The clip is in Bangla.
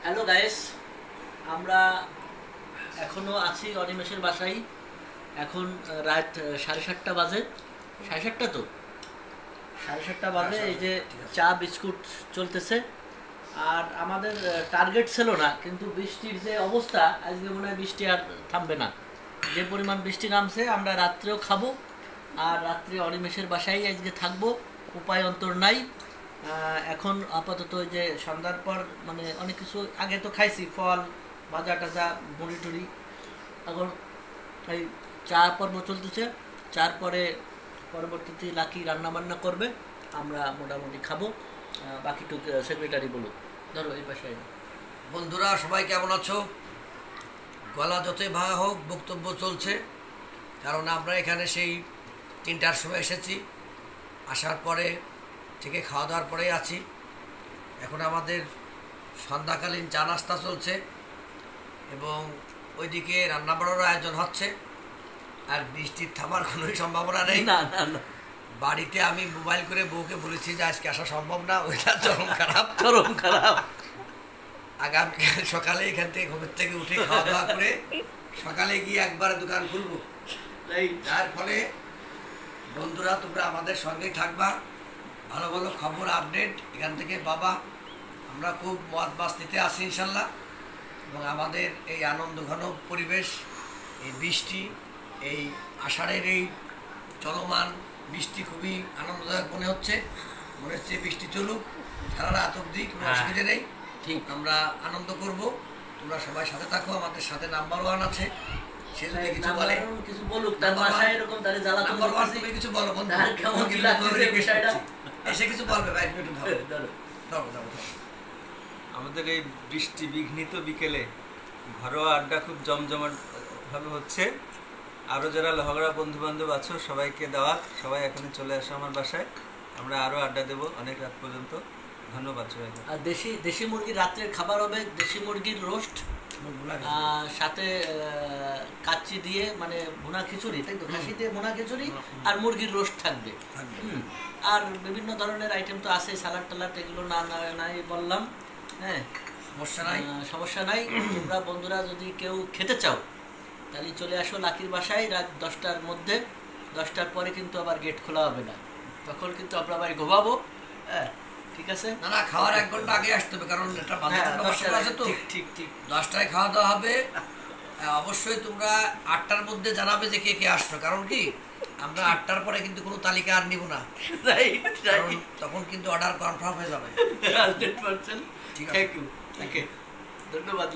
হ্যালো গাইস, আমরা এখনো আছি অনিমেষের বাসায়। এখন রাত 7:30 বাজে। 7:30 তো 7:30 বাজে। এই যে চা বিস্কুট চলতেছে। আর আমাদের টার্গেট ছিল না, কিন্তু বৃষ্টির যে অবস্থা, আজকে মনে হয় বৃষ্টি আর থামবে না। যে পরিমাণ বৃষ্টি নামছে, আমরা রাত্রেও খাবো আর রাত্রে অনিমেষের বাসায় আজকে থাকবো। উপায় অন্তর নাই। এখন আপাতত ওই যে সন্ধ্যার পর মানে অনেক কিছু আগে তো খাইছি, ফল ভাজা টাজা মুড়ি টুড়ি। এখন এই চা পর্ব চলতেছে। চার পরে পরবর্তীতে লাকি রান্না বান্না করবে, আমরা মোটামুটি খাবো। বাকিটুকু সেক্রেটারি বলুক। ধরো এই পাশে। বন্ধুরা সবাই কেমন আছো? গলা যতই ভাঙা হোক, বক্তব্য চলছে। কারণ আমরা এখানে সেই 3টার সময় এসেছি। আসার পরে থেকে খাওয়া দাওয়ার পরেই আছি। এখন আমাদের সন্ধ্যাকালীন চা নাস্তা চলছে এবং ওইদিকে রান্নাবাড়ারও আয়োজন হচ্ছে। আর বৃষ্টির থামার কোনোই সম্ভাবনা নেই। না না না, বাড়িতে আমি মোবাইল করে বউকে বলেছি যে আজকে আসা সম্ভব না, ওইটা চরম খারাপ। চরম খারাপ। আগামীকাল সকালে এখান থেকে ঘুমের থেকে উঠে খাওয়া দাওয়া করে সকালে গিয়ে একবার দোকান খুলবো। যার ফলে বন্ধুরা তোমরা আমাদের সঙ্গেই থাকবা, ভালো ভালো খবর আপডেট এখান থেকে বাবা। আমরা খুব মত মাস্তিতে আছি ইনশাল্লাহ। এবং আমাদের এই আনন্দ ঘন পরিবেশ, এই বৃষ্টি, এই আষাঢ়ের এই চলমান বৃষ্টি খুবই আনন্দদায়ক মনে হচ্ছে। মনে হচ্ছে বৃষ্টি চলুক সারা রাত অবধি, কোনো অসুবিধে নেই। ঠিক, আমরা আনন্দ করব। তোমরা সবাই সাথে থাকো। আমাদের সাথে নাম্বার 1 আছে, সে যদি কিছু বলে, কিছু বলুক। তার বাসায় এরকম তারে জ্বালা নাম্বার 1 তুমি কিছু বলো বন্ধু। তার কেমন কি লাগছে বিষয়টা? এসে কিছু বলবে ভাই, একটু ধরো ধরো। ধরো ধরো। আমাদের এই বৃষ্টি বিঘ্নিত বিকেলে ঘরোয়া আড্ডা খুব জমজমাট ভাবে হচ্ছে। আরও যারা লহগড়া বন্ধু বান্ধব আছো সবাইকে দাওয়াত, সবাই এখানে চলে আসো আমার বাসায়। আমরা আরও আড্ডা দেবো অনেক রাত পর্যন্ত। ধন্যবাদ সবাইকে। আর দেশি মুরগির রাত্রের খাবার হবে দেশি মুরগির রোস্ট, সাথে কাচ্চি দিয়ে মানে ভুনা খিচুড়ি, তাই তো? খাসি দিয়ে ভুনা খিচুড়ি আর মুরগির রোস্ট থাকবে। আর বিভিন্ন ধরনের আইটেম তো আছে, সালাড টালাড, এগুলো নাই বললাম। হ্যাঁ, সমস্যা নাই। তোমরা বন্ধুরা যদি কেউ খেতে চাও তাহলে চলে আসো লাকির বাসায় রাত 10টার মধ্যে। 10টার পরে কিন্তু আবার গেট খোলা হবে না, তখন কিন্তু আমরা আবার ঘুমাবো। হ্যাঁ, ঠিক আছে। না না, খাওয়ার 1 ঘন্টা আগে আসতে হবে, কারণ এটা আছে তো। ঠিক ঠিক 10টায় খাওয়া দাওয়া হবে। অবশ্যই তোমরা 8টার মধ্যে জানাবে যে কে কে আসছো, কারণ কি আমরা 8টার পরে কিন্তু কোনো তালিকা আর নিব না। তখন কিন্তু অর্ডার কনফার্ম হয়ে যাবে। 100%। থ্যাংক ইউ, ধন্যবাদ।